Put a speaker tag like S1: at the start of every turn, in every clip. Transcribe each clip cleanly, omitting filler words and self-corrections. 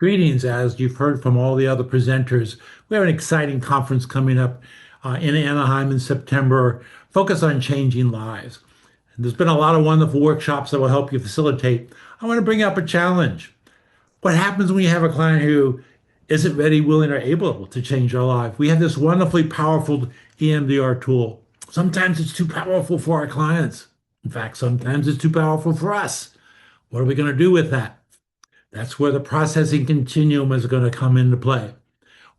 S1: Greetings, as you've heard from all the other presenters. We have an exciting conference coming up in Anaheim in September, focused on changing lives. And there's been a lot of wonderful workshops that will help you facilitate. I want to bring up a challenge. What happens when you have a client who isn't ready, willing, or able to change their life? We have this wonderfully powerful EMDR tool. Sometimes it's too powerful for our clients. In fact, sometimes it's too powerful for us. What are we going to do with that? That's where the processing continuum is going to come into play.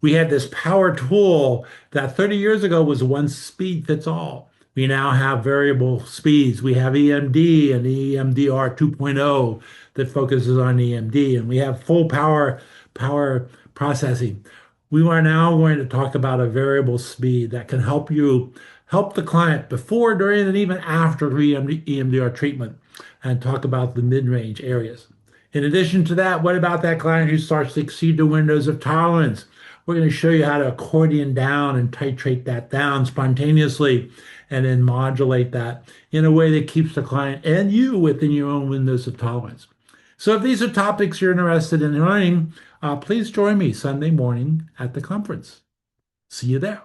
S1: We had this power tool that 30 years ago was one speed fits all. We now have variable speeds. We have EMD and EMDR 2.0 that focuses on EMD, and we have full power processing. We are now going to talk about a variable speed that can help the client before, during, and even after EMDR treatment, and talk about the mid-range areas. In addition to that, what about that client who starts to exceed the windows of tolerance? We're going to show you how to accordion down and titrate that down spontaneously and then modulate that in a way that keeps the client and you within your own windows of tolerance. So if these are topics you're interested in learning, please join me Sunday morning at the conference. See you there.